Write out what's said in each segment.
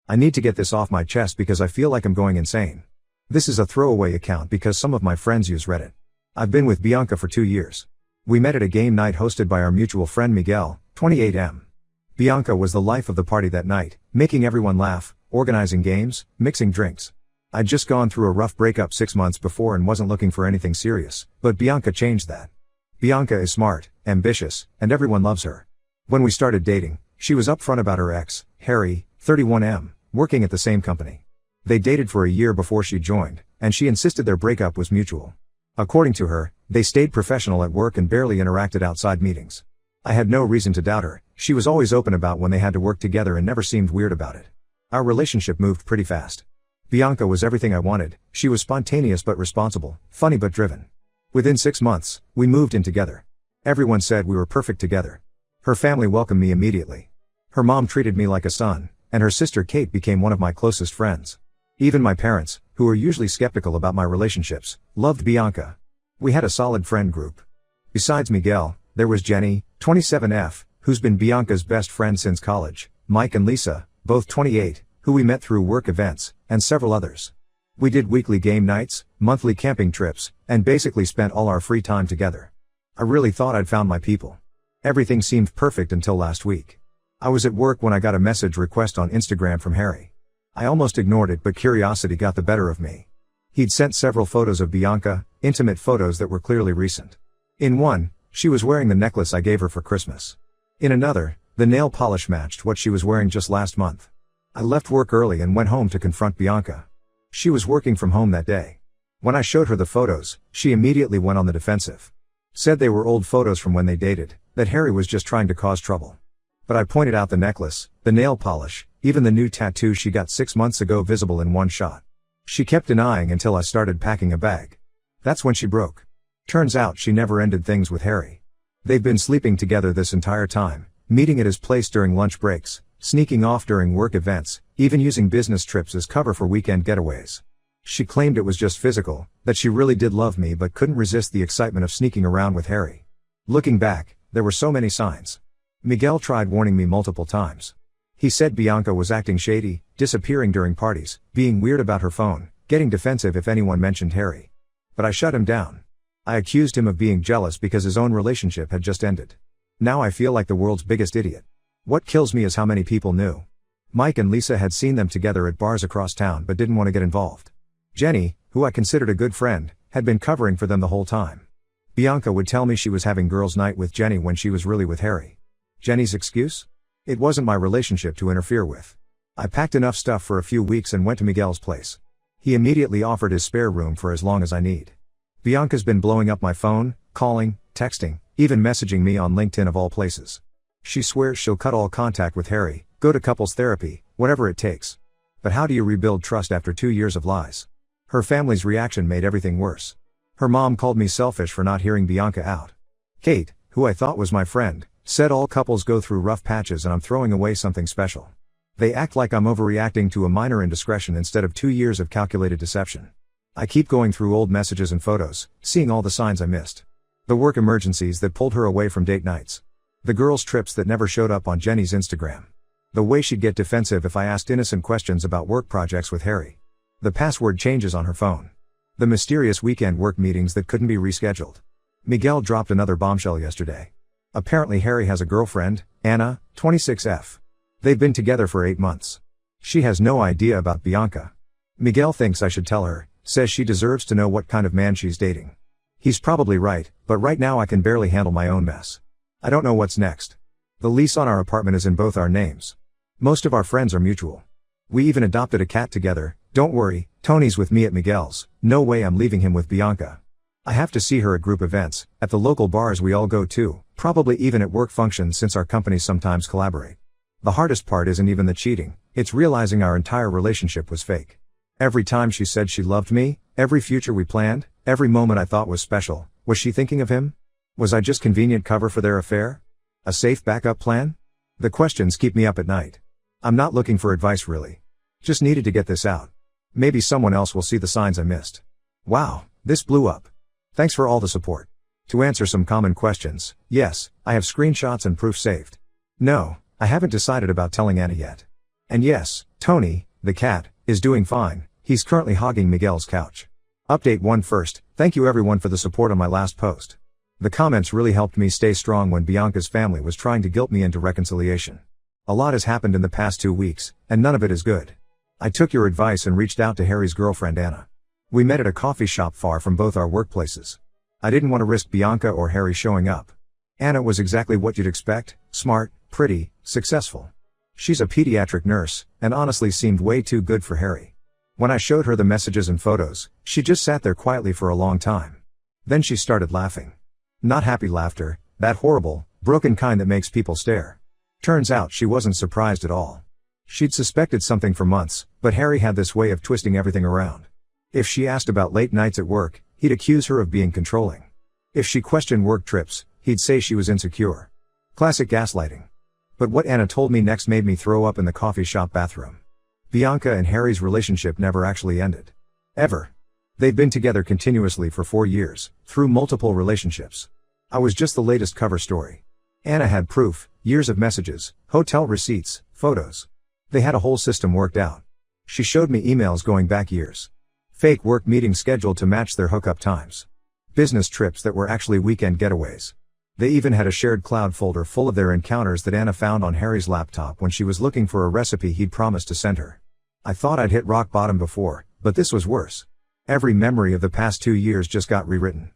I need to get this off my chest because I feel like I'm going insane. This is a throwaway account because some of my friends use Reddit. I've been with Bianca for 2 years. We met at a game night hosted by our mutual friend Miguel, 28M. Bianca was the life of the party that night, making everyone laugh, organizing games, mixing drinks. I'd just gone through a rough breakup 6 months before and wasn't looking for anything serious, but Bianca changed that. Bianca is smart, ambitious, and everyone loves her. When we started dating, she was upfront about her ex, Harry, 31M, working at the same company. They dated for a year before she joined, and she insisted their breakup was mutual. According to her, they stayed professional at work and barely interacted outside meetings. I had no reason to doubt her. She was always open about when they had to work together and never seemed weird about it. Our relationship moved pretty fast. Bianca was everything I wanted. She was spontaneous but responsible, funny but driven. Within 6 months, we moved in together. Everyone said we were perfect together. Her family welcomed me immediately. Her mom treated me like a son, and her sister Kate became one of my closest friends. Even my parents, who are usually skeptical about my relationships, loved Bianca. We had a solid friend group. Besides Miguel, there was Jenny, 27F, who's been Bianca's best friend since college, Mike and Lisa, both 28, who we met through work events, and several others. We did weekly game nights, monthly camping trips, and basically spent all our free time together. I really thought I'd found my people. Everything seemed perfect until last week. I was at work when I got a message request on Instagram from Harry. I almost ignored it, but curiosity got the better of me. He'd sent several photos of Bianca, intimate photos that were clearly recent. In one, she was wearing the necklace I gave her for Christmas. In another, the nail polish matched what she was wearing just last month. I left work early and went home to confront Bianca. She was working from home that day. When I showed her the photos, she immediately went on the defensive. Said they were old photos from when they dated, that Harry was just trying to cause trouble. But I pointed out the necklace, the nail polish, even the new tattoo she got 6 months ago visible in one shot. She kept denying until I started packing a bag. That's when she broke. Turns out she never ended things with Harry. They've been sleeping together this entire time, meeting at his place during lunch breaks, sneaking off during work events, even using business trips as cover for weekend getaways. She claimed it was just physical, that she really did love me but couldn't resist the excitement of sneaking around with Harry. Looking back, there were so many signs. Miguel tried warning me multiple times. He said Bianca was acting shady, disappearing during parties, being weird about her phone, getting defensive if anyone mentioned Harry. But I shut him down. I accused him of being jealous because his own relationship had just ended. Now I feel like the world's biggest idiot. What kills me is how many people knew. Mike and Lisa had seen them together at bars across town but didn't want to get involved. Jenny, who I considered a good friend, had been covering for them the whole time. Bianca would tell me she was having girls' night with Jenny when she was really with Harry. Jenny's excuse? It wasn't my relationship to interfere with. I packed enough stuff for a few weeks and went to Miguel's place. He immediately offered his spare room for as long as I need. Bianca's been blowing up my phone, calling, texting, even messaging me on LinkedIn of all places. She swears she'll cut all contact with Harry, go to couples therapy, whatever it takes. But how do you rebuild trust after 2 years of lies? Her family's reaction made everything worse. Her mom called me selfish for not hearing Bianca out. Kate, who I thought was my friend, said all couples go through rough patches and I'm throwing away something special. They act like I'm overreacting to a minor indiscretion instead of 2 years of calculated deception. I keep going through old messages and photos, seeing all the signs I missed. The work emergencies that pulled her away from date nights. The girls' trips that never showed up on Jenny's Instagram. The way she'd get defensive if I asked innocent questions about work projects with Harry. The password changes on her phone. The mysterious weekend work meetings that couldn't be rescheduled. Miguel dropped another bombshell yesterday. Apparently Harry has a girlfriend, Anna, 26F. They've been together for 8 months. She has no idea about Bianca. Miguel thinks I should tell her, says she deserves to know what kind of man she's dating. He's probably right, but right now I can barely handle my own mess. I don't know what's next. The lease on our apartment is in both our names. Most of our friends are mutual. We even adopted a cat together. Don't worry, Tony's with me at Miguel's. No way I'm leaving him with Bianca. I have to see her at group events, at the local bars we all go to, probably even at work functions since our companies sometimes collaborate. The hardest part isn't even the cheating, it's realizing our entire relationship was fake. Every time she said she loved me, every future we planned, every moment I thought was special, was she thinking of him? Was I just convenient cover for their affair? A safe backup plan? The questions keep me up at night. I'm not looking for advice really. Just needed to get this out. Maybe someone else will see the signs I missed. Wow, this blew up. Thanks for all the support. To answer some common questions, yes, I have screenshots and proof saved. No, I haven't decided about telling Anna yet. And yes, Tony, the cat, is doing fine. He's currently hogging Miguel's couch. Update 1 first, thank you everyone for the support on my last post. The comments really helped me stay strong when Bianca's family was trying to guilt me into reconciliation. A lot has happened in the past 2 weeks, and none of it is good. I took your advice and reached out to Harry's girlfriend Anna. We met at a coffee shop far from both our workplaces. I didn't want to risk Bianca or Harry showing up. Anna was exactly what you'd expect, smart, pretty, successful. She's a pediatric nurse, and honestly seemed way too good for Harry. When I showed her the messages and photos, she just sat there quietly for a long time. Then she started laughing. Not happy laughter, that horrible, broken kind that makes people stare. Turns out she wasn't surprised at all. She'd suspected something for months, but Harry had this way of twisting everything around. If she asked about late nights at work, he'd accuse her of being controlling. If she questioned work trips, he'd say she was insecure. Classic gaslighting. But what Anna told me next made me throw up in the coffee shop bathroom. Bianca and Harry's relationship never actually ended. Ever. They've been together continuously for 4 years, through multiple relationships. I was just the latest cover story. Anna had proof, years of messages, hotel receipts, photos. They had a whole system worked out. She showed me emails going back years. Fake work meetings scheduled to match their hookup times. Business trips that were actually weekend getaways. They even had a shared cloud folder full of their encounters that Anna found on Harry's laptop when she was looking for a recipe he'd promised to send her. I thought I'd hit rock bottom before, but this was worse. Every memory of the past 2 years just got rewritten.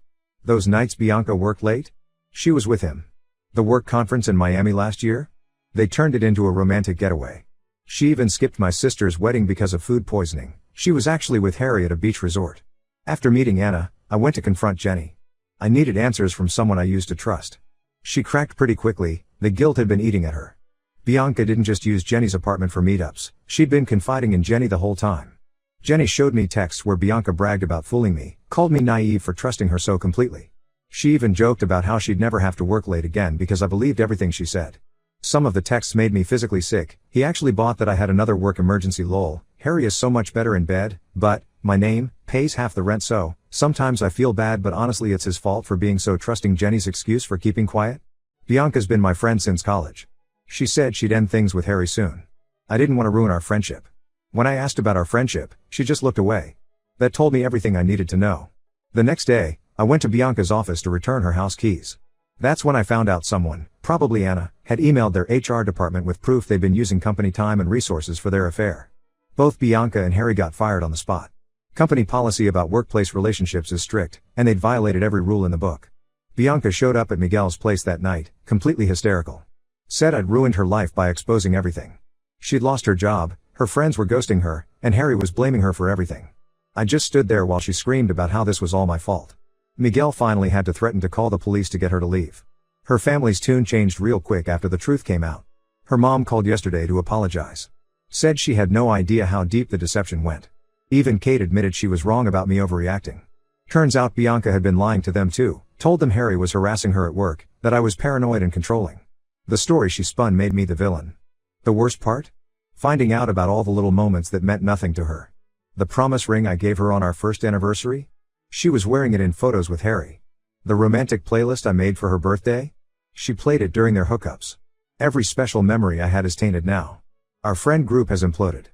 Those nights Bianca worked late? She was with him. The work conference in Miami last year? They turned it into a romantic getaway. She even skipped my sister's wedding because of food poisoning. She was actually with Harry at a beach resort. After meeting Anna, I went to confront Jenny. I needed answers from someone I used to trust. She cracked pretty quickly, the guilt had been eating at her. Bianca didn't just use Jenny's apartment for meetups, she'd been confiding in Jenny the whole time. Jenny showed me texts where Bianca bragged about fooling me, called me naive for trusting her so completely. She even joked about how she'd never have to work late again because I believed everything she said. Some of the texts made me physically sick. He actually bought that I had another work emergency lol. Harry is so much better in bed, but my name pays half the rent, so sometimes I feel bad, but honestly it's his fault for being so trusting. Jenny's excuse for keeping quiet? Bianca's been my friend since college. She said she'd end things with Harry soon. I didn't want to ruin our friendship. When I asked about our friendship, she just looked away. That told me everything I needed to know. The next day, I went to Bianca's office to return her house keys. That's when I found out someone, probably Anna, had emailed their HR department with proof they'd been using company time and resources for their affair. Both Bianca and Harry got fired on the spot. Company policy about workplace relationships is strict, and they'd violated every rule in the book. Bianca showed up at Miguel's place that night, completely hysterical. Said I'd ruined her life by exposing everything. She'd lost her job, her friends were ghosting her, and Harry was blaming her for everything. I just stood there while she screamed about how this was all my fault. Miguel finally had to threaten to call the police to get her to leave. Her family's tune changed real quick after the truth came out. Her mom called yesterday to apologize. Said she had no idea how deep the deception went. Even Kate admitted she was wrong about me overreacting. Turns out Bianca had been lying to them too, told them Harry was harassing her at work, that I was paranoid and controlling. The story she spun made me the villain. The worst part? Finding out about all the little moments that meant nothing to her. The promise ring I gave her on our first anniversary? She was wearing it in photos with Harry. The romantic playlist I made for her birthday? She played it during their hookups. Every special memory I had is tainted now. Our friend group has imploded.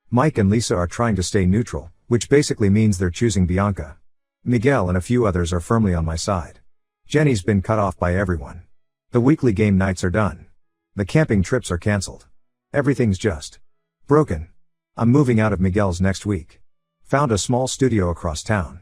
Mike and Lisa are trying to stay neutral, which basically means they're choosing Bianca. Miguel and a few others are firmly on my side. Jenny's been cut off by everyone. The weekly game nights are done. The camping trips are cancelled. Everything's just broken. I'm moving out of Miguel's next week. Found a small studio across town.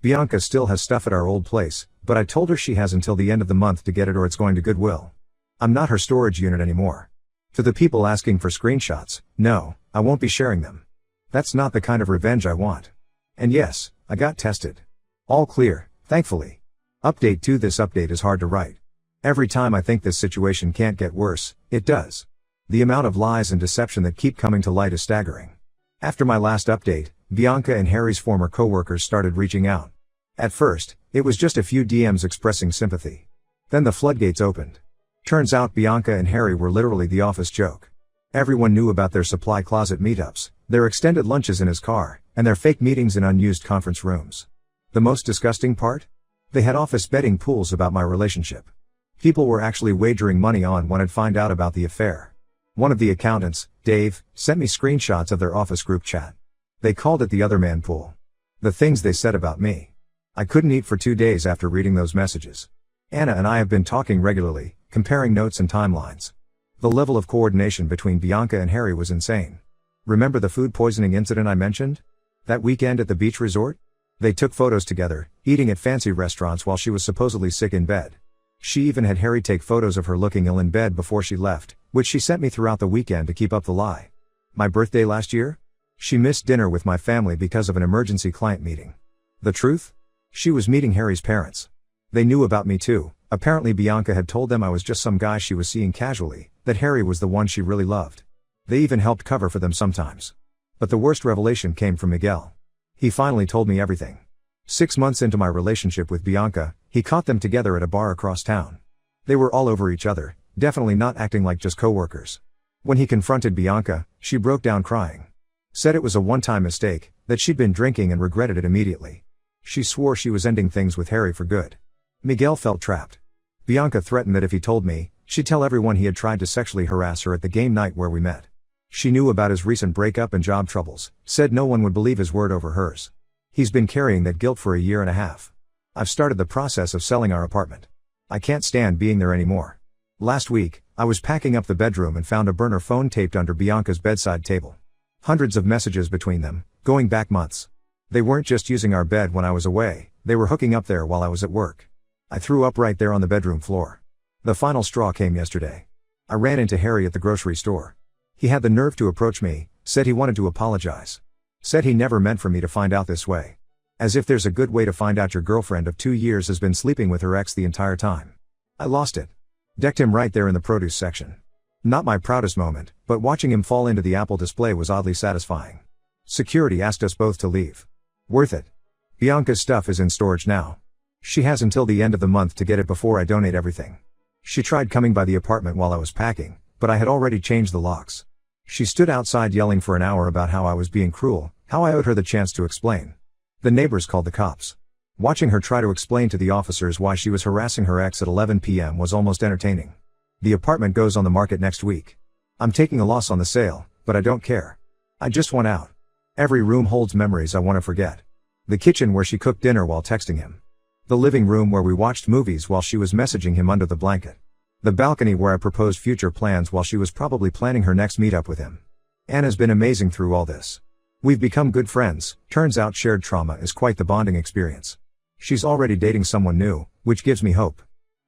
Bianca still has stuff at our old place, but I told her she has until the end of the month to get it or it's going to Goodwill. I'm not her storage unit anymore. To the people asking for screenshots, no, I won't be sharing them. That's not the kind of revenge I want. And yes, I got tested. All clear, thankfully. Update 2. This update is hard to write. Every time I think this situation can't get worse, it does. The amount of lies and deception that keep coming to light is staggering. After my last update, Bianca and Harry's former co-workers started reaching out. At first, it was just a few DMs expressing sympathy. Then the floodgates opened. Turns out Bianca and Harry were literally the office joke. Everyone knew about their supply closet meetups, their extended lunches in his car, and their fake meetings in unused conference rooms. The most disgusting part? They had office betting pools about my relationship. People were actually wagering money on when I'd find out about the affair. One of the accountants, Dave, sent me screenshots of their office group chat. They called it the other man pool. The things they said about me. I couldn't eat for 2 days after reading those messages. Anna and I have been talking regularly, comparing notes and timelines. The level of coordination between Bianca and Harry was insane. Remember the food poisoning incident I mentioned? That weekend at the beach resort? They took photos together, eating at fancy restaurants while she was supposedly sick in bed. She even had Harry take photos of her looking ill in bed before she left, which she sent me throughout the weekend to keep up the lie. My birthday last year? She missed dinner with my family because of an emergency client meeting. The truth? She was meeting Harry's parents. They knew about me too. Apparently Bianca had told them I was just some guy she was seeing casually, that Harry was the one she really loved. They even helped cover for them sometimes. But the worst revelation came from Miguel. He finally told me everything. 6 months into my relationship with Bianca, he caught them together at a bar across town. They were all over each other, definitely not acting like just co-workers. When he confronted Bianca, she broke down crying. Said it was a one-time mistake, that she'd been drinking and regretted it immediately. She swore she was ending things with Harry for good. Miguel felt trapped. Bianca threatened that if he told me, she'd tell everyone he had tried to sexually harass her at the game night where we met. She knew about his recent breakup and job troubles, said no one would believe his word over hers. He's been carrying that guilt for 1.5 years. I've started the process of selling our apartment. I can't stand being there anymore. Last week, I was packing up the bedroom and found a burner phone taped under Bianca's bedside table. Hundreds of messages between them, going back months. They weren't just using our bed when I was away, they were hooking up there while I was at work. I threw up right there on the bedroom floor. The final straw came yesterday. I ran into Harry at the grocery store. He had the nerve to approach me, said he wanted to apologize. Said he never meant for me to find out this way. As if there's a good way to find out your girlfriend of 2 years has been sleeping with her ex the entire time. I lost it. Decked him right there in the produce section. Not my proudest moment, but watching him fall into the Apple display was oddly satisfying. Security asked us both to leave. Worth it. Bianca's stuff is in storage now. She has until the end of the month to get it before I donate everything. She tried coming by the apartment while I was packing, but I had already changed the locks. She stood outside yelling for an hour about how I was being cruel, how I owed her the chance to explain. The neighbors called the cops. Watching her try to explain to the officers why she was harassing her ex at 11 p.m. was almost entertaining. The apartment goes on the market next week. I'm taking a loss on the sale, but I don't care. I just want out. Every room holds memories I want to forget. The kitchen where she cooked dinner while texting him. The living room where we watched movies while she was messaging him under the blanket. The balcony where I proposed future plans while she was probably planning her next meetup with him. Anna's been amazing through all this. We've become good friends. Turns out shared trauma is quite the bonding experience. She's already dating someone new, which gives me hope.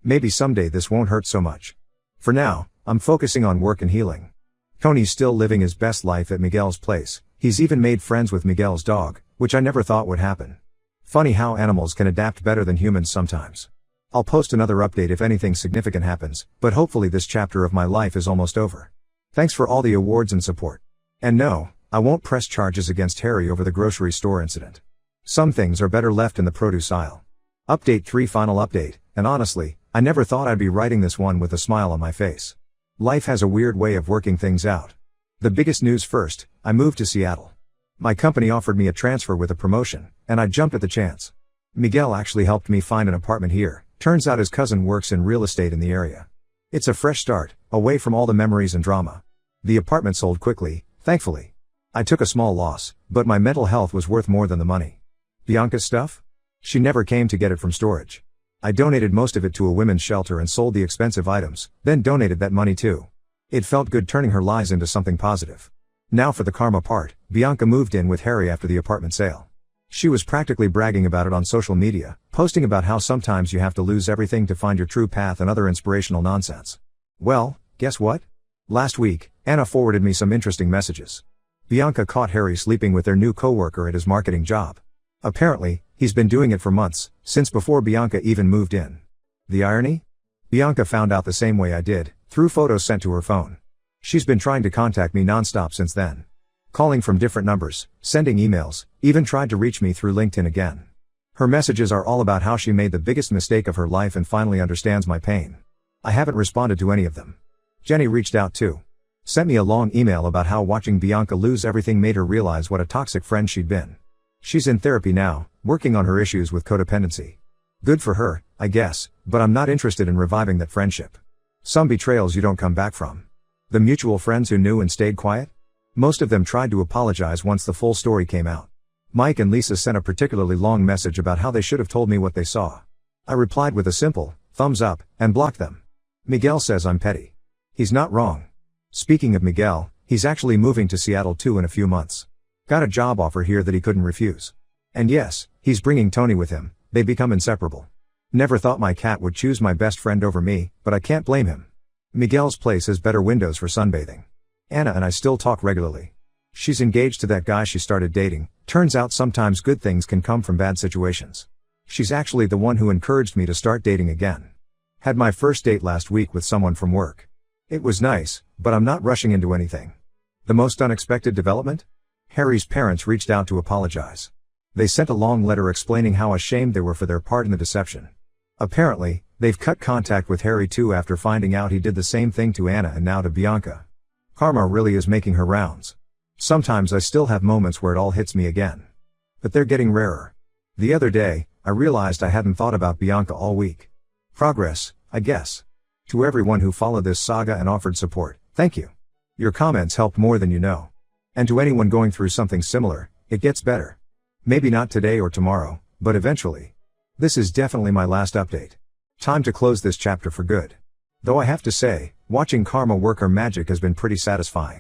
Maybe someday this won't hurt so much. For now, I'm focusing on work and healing. Tony's still living his best life at Miguel's place. He's even made friends with Miguel's dog, which I never thought would happen. Funny how animals can adapt better than humans sometimes. I'll post another update if anything significant happens, but hopefully this chapter of my life is almost over. Thanks for all the awards and support. And no, I won't press charges against Harry over the grocery store incident. Some things are better left in the produce aisle. Update 3 final update, and honestly, I never thought I'd be writing this one with a smile on my face. Life has a weird way of working things out. The biggest news first, I moved to Seattle. My company offered me a transfer with a promotion, and I jumped at the chance. Miguel actually helped me find an apartment here. Turns out his cousin works in real estate in the area. It's a fresh start, away from all the memories and drama. The apartment sold quickly, thankfully. I took a small loss, but my mental health was worth more than the money. Bianca's stuff? She never came to get it from storage. I donated most of it to a women's shelter and sold the expensive items, then donated that money too. It felt good turning her lies into something positive. Now for the karma part, Bianca moved in with Harry after the apartment sale. She was practically bragging about it on social media, posting about how sometimes you have to lose everything to find your true path and other inspirational nonsense. Well, guess what? Last week, Anna forwarded me some interesting messages. Bianca caught Harry sleeping with their new coworker at his marketing job. Apparently, he's been doing it for months, since before Bianca even moved in. The irony? Bianca found out the same way I did, through photos sent to her phone. She's been trying to contact me nonstop since then. Calling from different numbers, sending emails, even tried to reach me through LinkedIn again. Her messages are all about how she made the biggest mistake of her life and finally understands my pain. I haven't responded to any of them. Jenny reached out too. Sent me a long email about how watching Bianca lose everything made her realize what a toxic friend she'd been. She's in therapy now, working on her issues with codependency. Good for her, I guess, but I'm not interested in reviving that friendship. Some betrayals you don't come back from. The mutual friends who knew and stayed quiet? Most of them tried to apologize once the full story came out. Mike and Lisa sent a particularly long message about how they should have told me what they saw. I replied with a simple, thumbs up, and blocked them. Miguel says I'm petty. He's not wrong. Speaking of Miguel, he's actually moving to Seattle too in a few months. Got a job offer here that he couldn't refuse. And yes, he's bringing Tony with him, they become inseparable. Never thought my cat would choose my best friend over me, but I can't blame him. Miguel's place has better windows for sunbathing. Anna and I still talk regularly. She's engaged to that guy she started dating. Turns out sometimes good things can come from bad situations. She's actually the one who encouraged me to start dating again. Had my first date last week with someone from work. It was nice, but I'm not rushing into anything. The most unexpected development? Harry's parents reached out to apologize. They sent a long letter explaining how ashamed they were for their part in the deception. Apparently, they've cut contact with Harry too after finding out he did the same thing to Anna and now to Bianca. Karma really is making her rounds. Sometimes I still have moments where it all hits me again. But they're getting rarer. The other day, I realized I hadn't thought about Bianca all week. Progress, I guess. To everyone who followed this saga and offered support, thank you. Your comments helped more than you know. And to anyone going through something similar, it gets better. Maybe not today or tomorrow, but eventually. This is definitely my last update. Time to close this chapter for good. Though I have to say, watching Karma work her magic has been pretty satisfying.